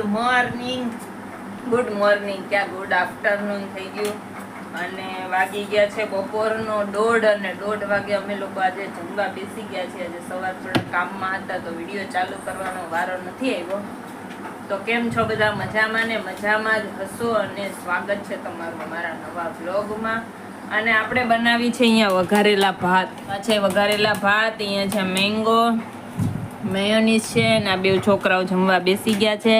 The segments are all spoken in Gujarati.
ગુડ મોર્નિંગ ક્યાં ગુડ આફ્ટરનૂન થઈ ગયું અને વાગી ગયા છે બપોરનો 1:30 અને 1:30 વાગે અમે લોકો આજે જમવા બેસી ગયા છીએ. આજે સવાર થોડા કામમાં હતા તો વિડીયો ચાલુ કરવાનો વારો નથી આવ્યો. તો કેમ છો બધા? મજામાં ને? મજામાં જ હશો અને સ્વાગત છે તમારું અમારા નવા વ્લોગમાં. અને આપણે બનાવી છે અહીંયા વઘારેલા ભાત. આ છે વઘારેલા ભાત, અહીંયા છે મેંગો, મેયોનીઝ છે અને આ બે છોકરાઓ જમવા બેસી ગયા છે.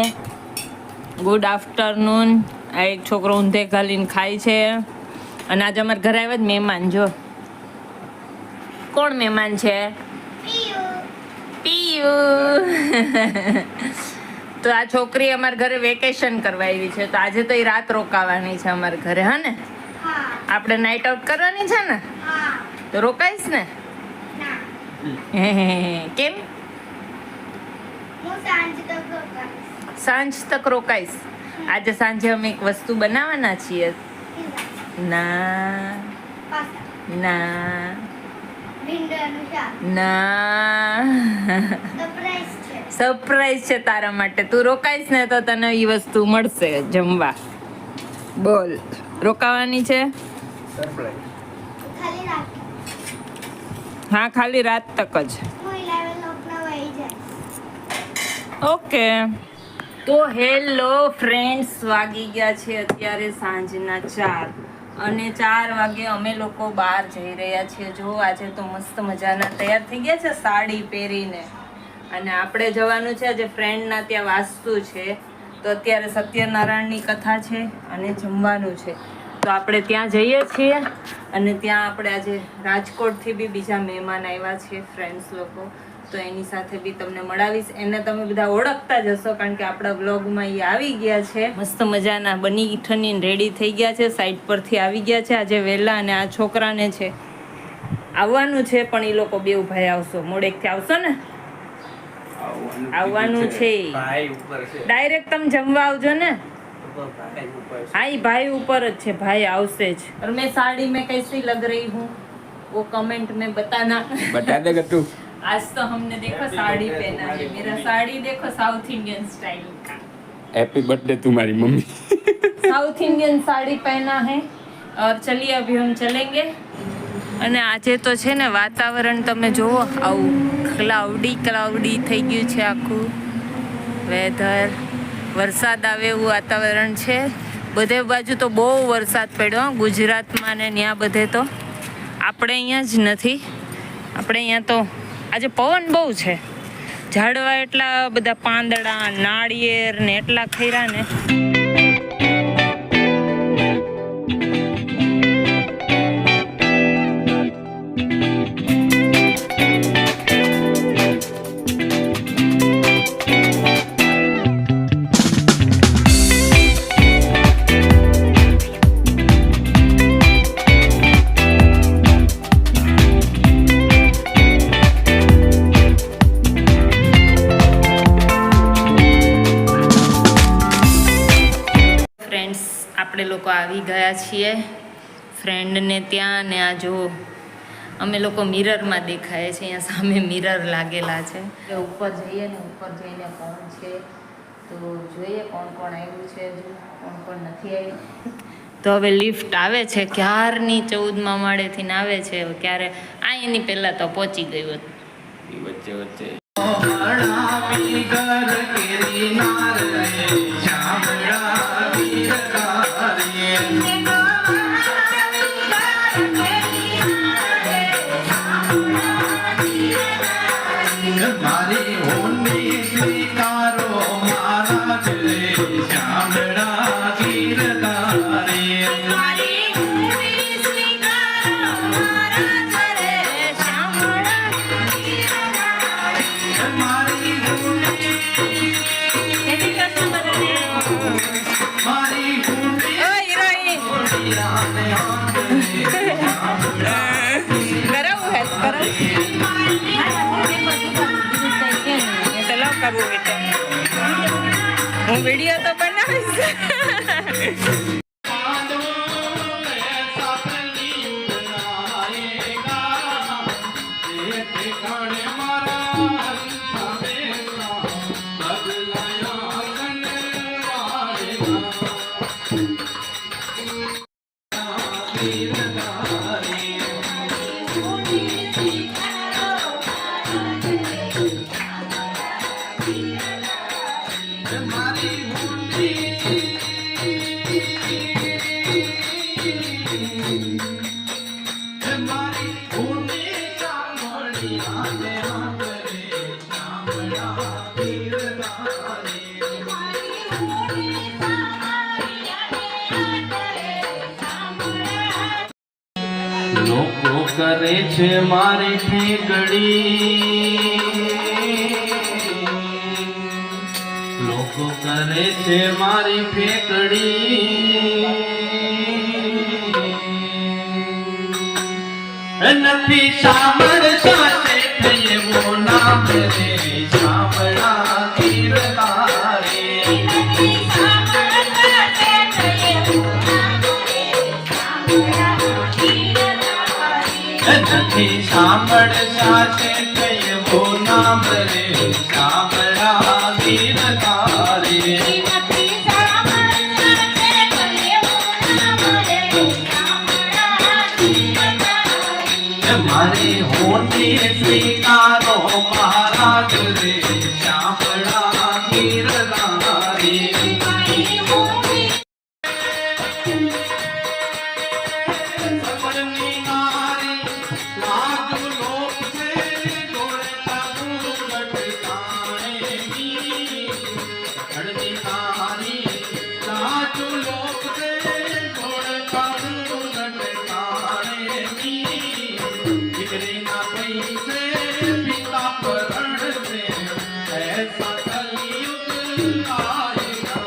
Good afternoon. આ એક છોકરો ઊંધે ઘાલીને ખાય છે. અને આજે અમારા ઘરે આવ્યા જ મહેમાન. જો કોણ મહેમાન છે? પિયુ. તો આ છોકરી અમારા ઘરે વેકેશન કરવા આવી છે, તો આજે તો એ રાત રોકાવાની છે અમારા ઘરે. હા ને? આપણે નાઇટ આઉટ કરવાની છે ને? તો રોકાઈશ ને? કેમ? સાંજ તક રોકાઈશ. આજે સાંજે અમે એક વસ્તુ બનાવવાના છીએ. ના ના ના, સરપ્રાઈઝ છે તારા માટે. તું રોકાઈશ ને તો તને એ વસ્તુ મળશે જમવા. બોલ, રોકાવાની છે? હા, ખાલી રાત તક જ. ઓકે. તો હેલો ફ્રેન્ડ્સ, વાગી ગયા છે અત્યારે સાંજના 4 અને 4 વાગે અમે લોકો બહાર જઈ રહ્યા છીએ. જો આજે તો મસ્ત મજાના તૈયાર થઈ ગયા છે સાડી પહેરીને. અને આપણે જવાનું છે આજે ફ્રેન્ડના ત્યાં વાસ્તુ છે, તો અત્યારે સત્યનારાયણની કથા છે અને જમવાનું છે. તો આપણે ત્યાં જઈએ છીએ. અને ત્યાં આપણે આજે રાજકોટથી બી બીજા મહેમાન આવ્યા છે, ફ્રેન્ડ્સ લોકો. તો એની સાથે બી તમને મળાવીશ. એને તમે બધા ઓળખતા જ હશો કારણ કે આપણા વ્લોગમાં એ આવી ગયા છે. મસ્ત મજાના બની ઠનીને રેડી થઈ ગયા છે, સાઈડ પરથી આવી ગયા છે આજે વહેલા. અને આ છોકરાને છે આવવાનું છે, પણ એ લોકો બે ભાઈ આવશો, મોડેકથી આવશો ને? આવવાનું છે ડાયરેક્ટ. તમે જમવા આવજો ને? હા, એ ભાઈ ઉપર જ છે, ભાઈ આવશે જ. और मैं साड़ी में कैसी लग रही हूँ वो कमेंट में बताना. बता देगा तू. आज तो हमने देखो साड़ी पहना है. मेरा साड़ी देखो साउथ इंडियन स्टाइल का. हैप्पी बर्थडे तुम्हारी मम्मी. साउथ इंडियन साड़ी पहना है. और चलिए अभी हम चलेंगे. અને આજે તો છે ને વાતાવરણ તમે જુઓ, આવું ક્લાઉડી થઈ ગયું છે આખું વેધર. વરસાદ આવે એવું વાતાવરણ છે. બધે બાજુ તો બહુ વરસાદ પડ્યો ગુજરાતમાં ને ત્યાં બધે. તો આપણે અહીંયા જ નથી. આપણે અહીંયા તો આજે પવન બહુ છે. ઝાડવા એટલા બધા, પાંદડા, નાળિયેર ને એટલા ખૈરા ને. આપણે લોકો આવી ગયા છીએ ફ્રેન્ડને ત્યાં. ને આ જો અમે લોકો મિરરમાં દેખાય છે. અહીંયા સામે મિરર લાગેલા છે. ઉપર જઈએ ને, ઉપર જઈને કોણ છે તો જોઈએ કોણ કોણ આવ્યું છે, કોણ કોણ નથી આવ્યું. તો હવે લિફ્ટ આવે છે ક્યારની, 14મા માળેથી ને આવે છે. ક્યારે આ એની પહેલાં તો પહોંચી ગયું હતું. વચ્ચે વચ્ચે હું વિડીયો તો બનાવીશ. લોકો કરે છે મારી ઠેકડી, લોકો કરે છે મારી ફેકડી, નથી સાંભળતા થઈએ વો નામ રે સાંભળા કીર્તારે, નથી સાંભળતા થઈએ વો નામ રે સાંભળા કીર્તારે, નથી સાંભળતા થઈએ વો નામ રે સાંભળા કીર્તારે, મારી હોતી સ્વીકારો મહારાજ રે શામળા ગીરધારી, સપરની નારી લાજ લોક સે દોડતા દૂર લટકાણે મી, સપરની નારી લાજ લોક સે દોડતા દૂર લટકાણે મી, દીકરીના પૈસે પિતા પરણ સે ऐसा कलयुग आएगा,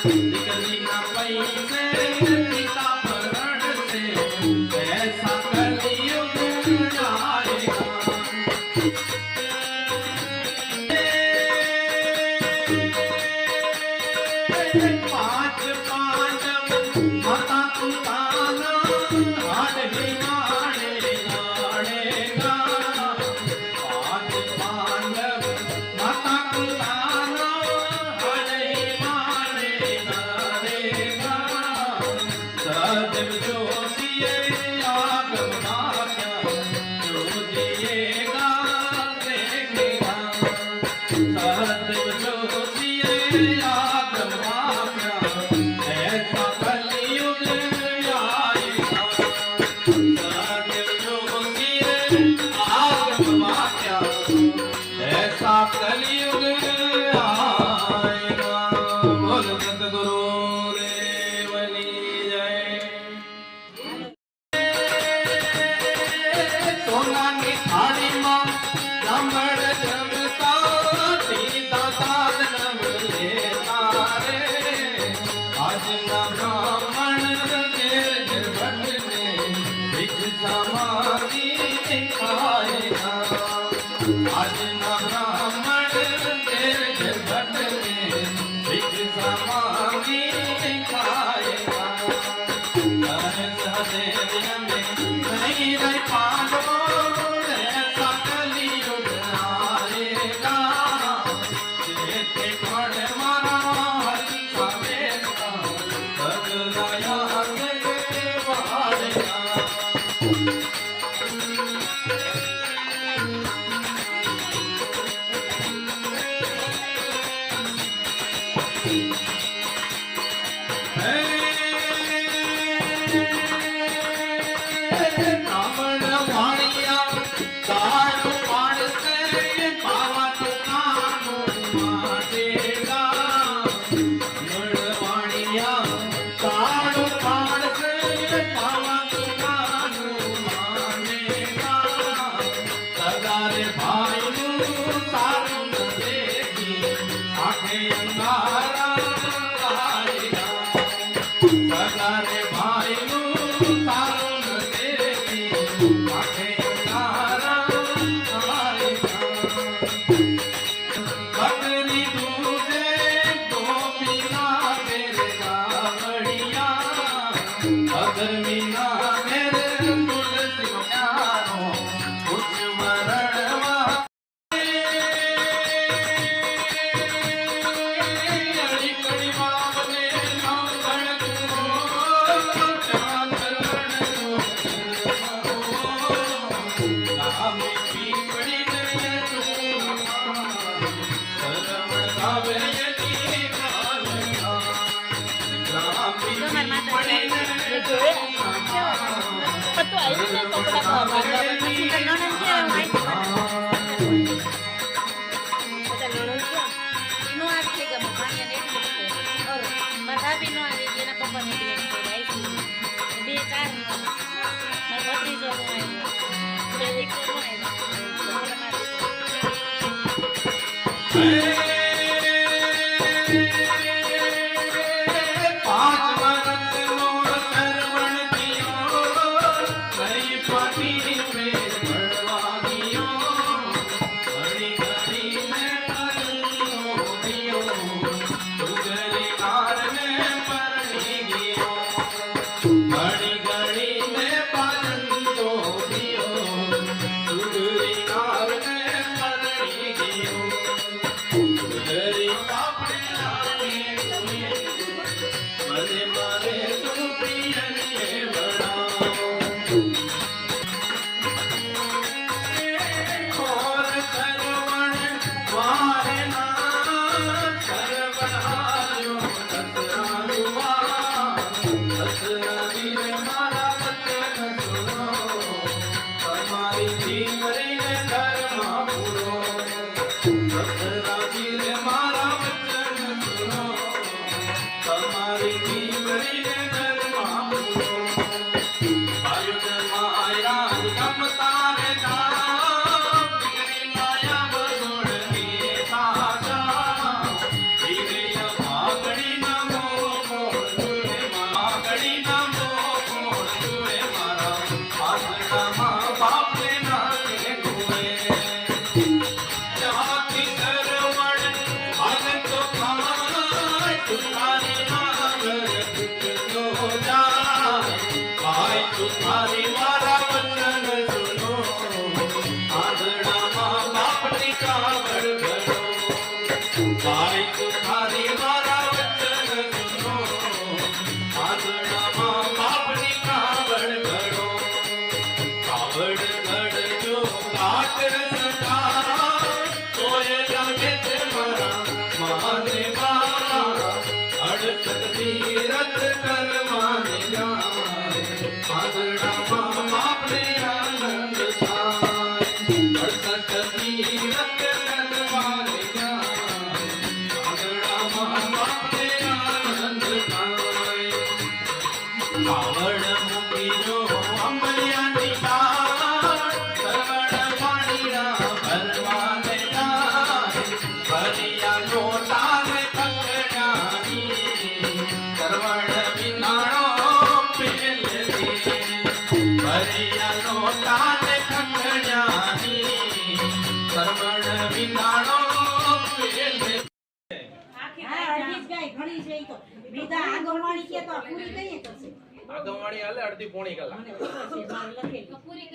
દીકરીના પૈસે પિતા પરણ સે ऐसा कलयुग आएगा, પાંચ પાંડવ માતા પિતાના હાડે માણે લાડેગા, પાંચ પાંડવ માતા પિતાના હાડે માણે લાડેગા, સદૈવ જોશીએ આગમ નાખ્યા જોજીએગા દેખેગા, સદૈવ જોશીએ આગમ નાખ્યા ऐसा कलयुग आएगा, सदैव जोशीए આગમ નાખ્યા ऐसा कलयुग आएगा, बोल सतगुरु देवनी जय। સોનાની થાળીમાં જમણ જમતા સીતા સાધન લેતા રે, આજના બ્રાહ્મણ ઘેર ભટને ભિક્ષા માંગી ખાયેગા, આજના બ્રાહ્મણ ઘેર ભટને ભિક્ષા માંગી ખાયેગા, સહદેવ અમે નહીં રહી પાંડવો ऐसा कलयुग आएगा, જેતે પણ મારા હરિ સામેતા બદલાયા જગે વાળેગા, બ્રાહ્મણ વાણિયા દારૂ પાડશે પાવા દુકાનું માટેગા, બ્રાહ્મણ વાણિયા દારૂ પાડશે પાવા દુકાનું માટેગા, સગારે ભાઈનું સારું ન દેખી આંખે અંધારા લાગેગા, સગારે ભાઈનું સારું ન દેખી આંખે અંધારા લાગેગા, બકરી દૂધે ગોપીના ઘેર ગાવડિયા, અધર્મીના ઘેર તુલસી પ્યારો ઉચ્ચ મરણવા, અડી કડી વાવને નામ ગણતું ચાંદ ગણતું તો આવ્યું ને કપડાં ધોવા પછી તો નણંદ ક્યાં આવ્યું? બધા નણંદ ક્યાં? નો આવી કે ભાણિયાને એટલું જ છે. ઓર મારા ભાભી નો આવી કે એના પપ્પાને એટલે જ છે. બે ચાર મારા ભત્રીજો નો આવ્યો. પૂરા દીકરો નો આવ્યો. પાંચ વર્ષનો શ્રવણ થયો, કઈ પતિ પેટ ભરવા ગયો, ઘડી ઘડીને કલનો દિયો, ઉગરી કારને પરણી ગયો, ઘડી ઘડીને પાલનતો દિયો, ઉગરી કારને પરણી ગયો, ઉગરી બાપડે આને મને મારે તું પ્રિયને બનાવ, ખોર સરવણ વારે ના સરવણ હાર્યો સસરા જુવા, સસરા વીર મારા વચન સુનો, તમારી જીવરીને ઘરમાં પૂરો, સસરા વીર મારા વચન સુનો, તમારી જીવરીને ઘરમાં પૂરો, આયુધ માયા ગમતા રે નામ, દીકરી માયા બગોળની સાજા, દીકરી ભાગડી નમો મોળુએ, ભાગડી નમો મોળુએ, મારા આસડામાં બાપને નાખે કુએ, જાતિ સરવણ ભગતો ખાય, તુમારી નાગર દુખનો જાય, ભાઈ તુમારી મારા વચન સુનો, આંધળામાં બાપની કાવડ ભરો, ભાઈ તુમારી મારા વચન સુનો, આંધળામાં બાપની કાવડ ભરો, કાવડ ઘડજો કાટ રસતા, તોય લાગે છે મારા મહાદેવા, અડચણ તીરથ કરવાને જાય, આંધળામાં બાપને આનંદ થાય, અડચણ તીરથ કરવાને જાય, આંધળામાં બાપને આનંદ થાય, કાવડ મૂકીજો અંબલિયાની તાર, સરવણ વાણીના ભરવાને જાય, ભરિયા લોટાને પકડાની, સરવણ વિનાળો પેલથી, ભરિયા લોટાને પકડાની, સરવણ વિનાળો પેલથી. આગમવાણી હાલે અડધી પોણી કલાક પૂરી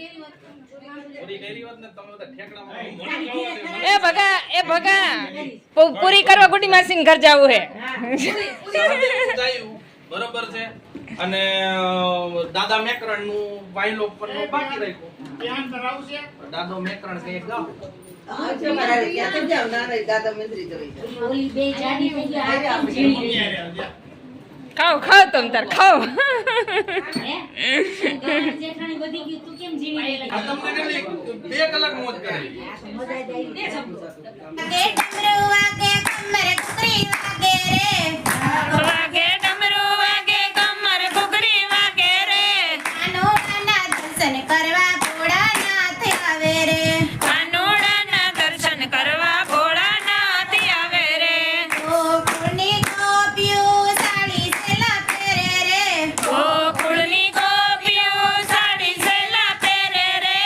કરી હોત ને તમે બધા ઠેકડામાં એ ભગા પૂરી કરવા ગુડી માસીન ઘર જાવું હે. જાયું, બરોબર છે. અને દાદા મેકરણ નું વાયલો પરનો બાકી રાખ્યો, દાદો મેકરણ કે એક ગાવ ખાઓ ખાઓ તમ તાર ખાઓ. આ તમને કેટલી 2 કલાક મોજ કરેલી. વાગે ડમરુ વાગે કમર ઘુઘરી વાગે રે, કરવા ભોળાનાથ આવે રે, કાનુડાના દર્શન કરવા ભોળાનાથ આવે રે, ગોકુળની ગોપીઓ સાડી સેલા પહેરે રે, ગોકુળની ગોપીઓ સાડી સેલા પહેરે રે,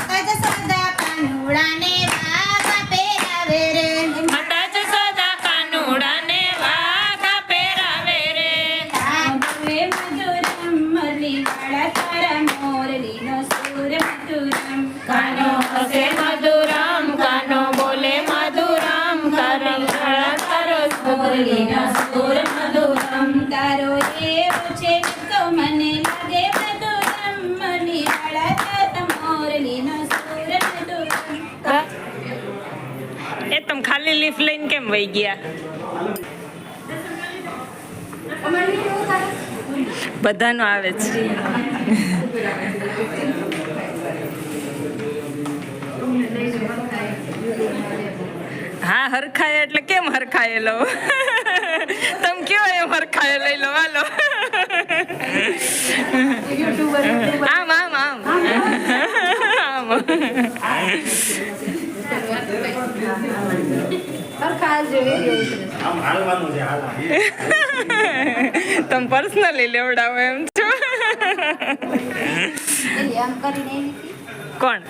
કજ સદા કાનુડાને વાઘા પહેરાવે રે, માતા જશોદા કાનુડાને વાઘા પહેરાવે રે, તાંબુએ મધુરમ મરલીવાળા તારા મોરલીનો સુર મધુરમ, કાનો હસે મધુરામ કાનો બોલે મધુરામ કરમ તારો મોરલીનો સુર મધુરમ, તારો એવો છે તો મને લાગે મધુરમ, મરલીવાળા તારા મોરલીનો સુર મધુરમ. એ તમે ખાલી લીફ લઈને કેમ વહી ગયા? બધાનો આવે છે. હા હરખાય એટલે કેમ હરખાય લો તમે કયો એમ હરખાય લઈ લો હાલો. આમ આમ આમ આમ તમે પર્સનલી લેવડાવો એમ છો. કોણ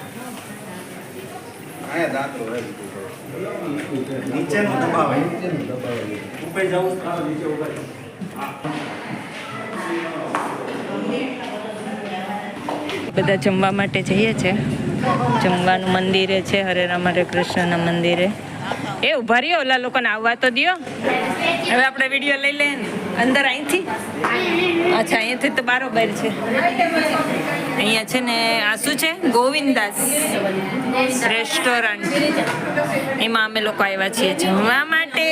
બધા જમવા માટે જઈએ છે. જમવાનું મંદિરે છે, હરે રામ હરે કૃષ્ણના મંદિરે. એ ઉભા રહ્યો, ઓલા લોકોને આવવા તો દ્યો. હવે આપણે વિડીયો લઈ લઈએ ને અંદર અહીંથી. અચ્છા અહીંયાથી તો બારોબાર છે. અહીંયા છે ને આ શું છે, ગોવિંદાસ રેસ્ટોરન્ટ, એમાં અમે લોકો આવ્યા છીએ જમવા માટે.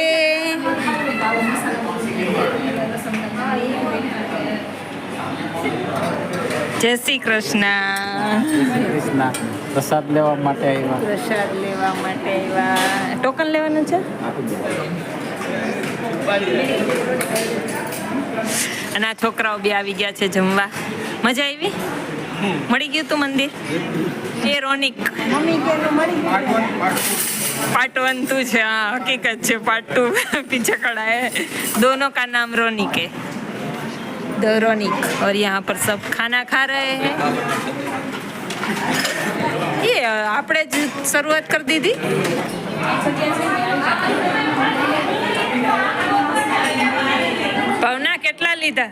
જય શ્રી કૃષ્ણ. પ્રસાદ લેવા માટે આવ્યા. પ્રસાદ લેવા માટે આવ્યા. ટોકન લેવાનું છે. અને આ છોકરાઓ બી આવી ગયા છે જમવા. મજા આવી? મળી ગયું તું મંદિર? એ રોનિક पार्ट 1 तू है. हाँ हकीकत है. पार्ट 2 पीछे खड़ा है. दोनों का नाम रोनिक है. दो रोनिक. और यहाँ पर सब खाना खा रहे हैं. ये आपने शुरुआत कर दी थी. ભાવના કેટલા લીધા?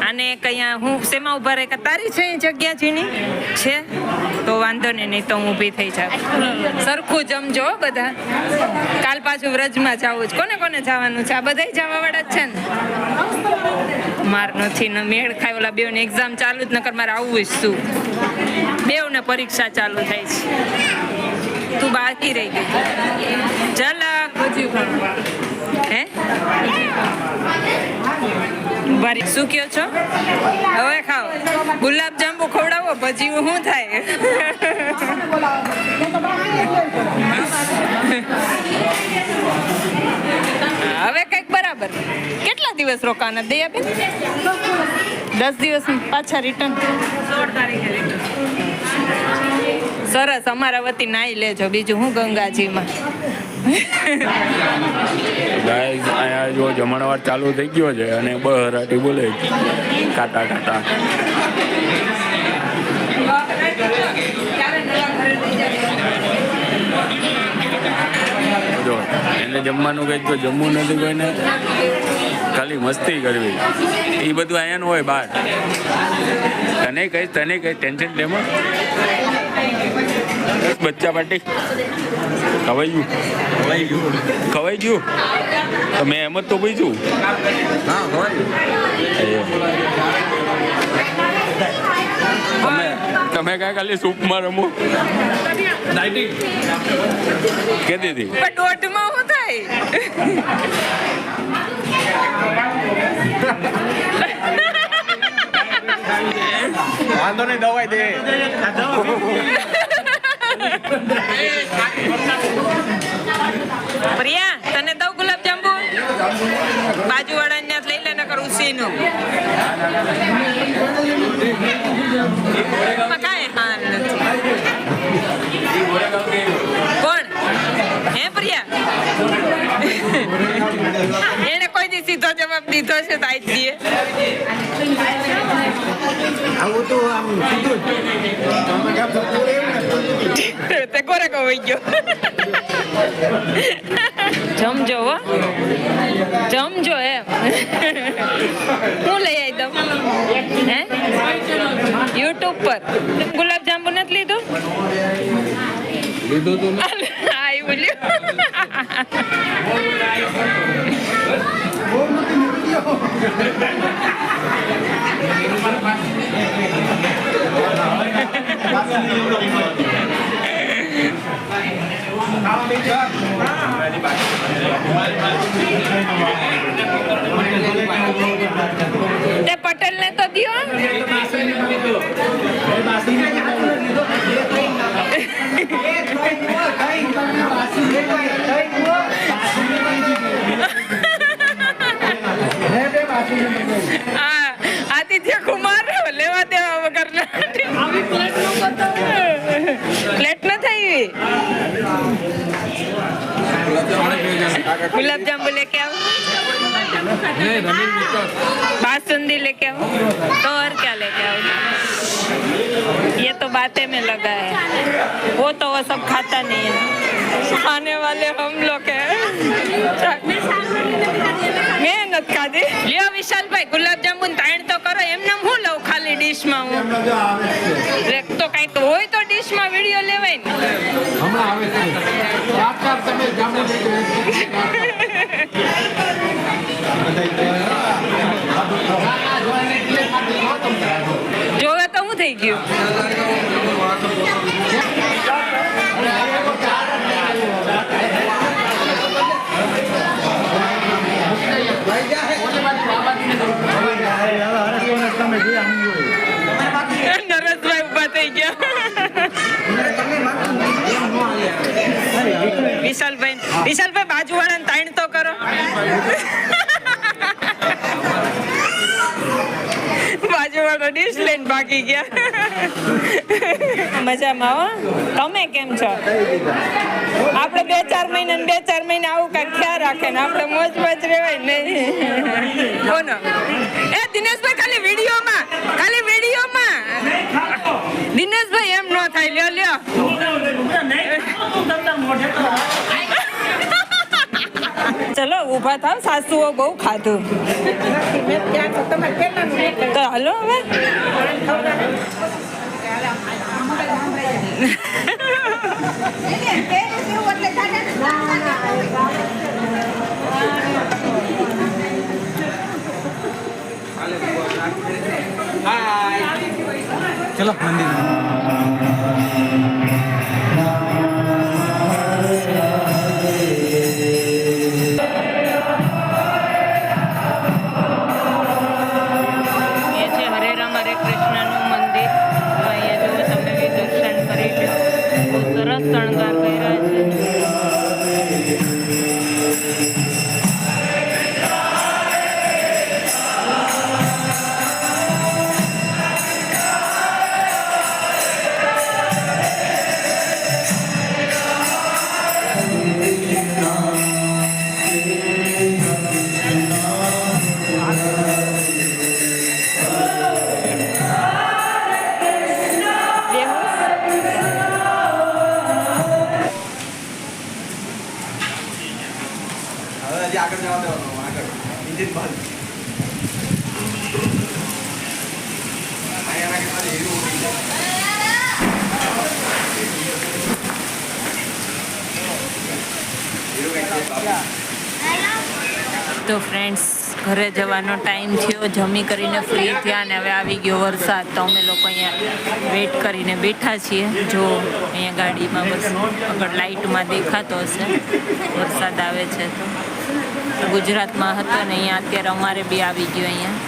આને કયા હું શેમાં ઉભા રહે? તારી છે જગ્યા જીની છે તો વાંધો નહીં તો હું ઊભી થઈ જાઉં. સરખું જમજો બધા. કાલ પાછું વ્રજમાં જવું જ. કોને કોને જવાનું છે? આ બધાય જવા વાળા જ છે ને? માર નથી ને મેળ ખાય. ઓલા બેવની એક્ઝામ ચાલુ જ નકર મારે આવવું જ શું. બેવને પરીક્ષા ચાલુ થાય છે. તું બાકી રહી ગઈ. ઝલક હે બારી શું કયો છો? હવે ખાઓ. ગુલાબ જાંબુ ખવડાવો. ભજી શું થાય? હવે કઈક બરાબર. કેટલા દિવસ રોકાના દયાબેન? 10 દિવસ પાછા રિટર્ન. 16 તારીખે રિટર્ન. સરસ. અમારા વતી નાઈ લેજો. બીજું હું ગંગાજીમાં. ગાઈઝ અહીંયા જો જમણવાર ચાલુ થઈ ગયો છે અને બહરાટી બોલે કાટા કાટા. જો એને જમવાનું કંઈક તો જમવું નથી કોઈને, ખાલી મસ્તી કરવી. એ બધું અહીંયાનું હોય બહાર. તને કઈ ટેન્શન લેમાં બચ્ચા પાર્ટી ખવાઈ ગયું. તો મેં એમ જ તો પૂછ્યું. તમે કાંઈ ખાલી સૂપમાં રમો કેતી હતી. દોઢમાં શું થાય? વાંધો નહીં, દવાઈ દે. પ્રિયા તને દઉં ગુલાબ જાંબુ? બાજુ વાળા ને લઈ લે નકર ઉસીનું. કાંઈ હાલ નથી. કોણ હે પ્રિયા? એને કોઈ દી સીધો જવાબ દીધો છે તો આજ દઈએ. તે કોરે કહી ગયો. જમજો હો, જમજો એમ. હું લઈ આવી દઉં હે યુટ્યુબ પર. ગુલાબ જાંબુ નથી લીધું? હા એ બોલ્યું. પટેલ ને તો દ્યો. આદિત્ય કુમાર લેવા દેવા વગર પ્લેટ ન થઈ. गुलाब जामुन लेके आओ. बासुंदी लेके आओ. तो और क्या लेके आओ? ये तो बातें में लगा है. वो तो वो सब खाता नहीं है. खाने वाले हम लोग हैं. मेहनत खाधी. लियो विशाल भाई गुलाब जामुन ताण तो करो. એમને હું લઉં ખાલી ડીશમાં હું તો કઈક હોય તો ડીશમાં વિડિયો લેવાય ને. હમણાં આવે છે ચાર તમે જામો જોવે તો હું થઈ ગયું. નરેશભાઈ ઉભા થઈ ગયા. વિશાલભાઈ બાજુવાળાને તાણ તો કરો. બાજુવાળો ડીશ લઈને ભાગી ગયા. મજામાં હો. તમે કેમ છો? આપણે 2-4 મહિને આવું કાંઈક ખ્યાલ રાખે ને આપણે મોજ મોજ રહેવાય નહીં. કોનો એ દિનેશભાઈ ખાલી વિડીયોમાં દિનેશભાઈ એમ ન થાય. લ્યો ચલો ઊભા થાવ. સાસુઓ બહુ ખાધું તો હાલો હવે. ચલો મંદિર શણગાર કર્યા છે. આગળ જવા દેવાનું આગળ ઇન્જિન બંધ આયા કે મારી હીરો ઉડી જાય. તો ફ્રેન્ડ્સ ઘરે જવાનો ટાઈમ થયો. જમી કરીને ફ્રી થયા અને હવે આવી ગયો વરસાદ. તો અમે લોકો અહીંયા વેઇટ કરીને બેઠા છીએ. જો અહીંયા ગાડીમાં બસ આગળ લાઇટમાં દેખાતો હશે વરસાદ આવે છે. તો ગુજરાતમાં હતો ને અહીંયા અત્યારે અમારે બી આવી ગયો અહીંયા.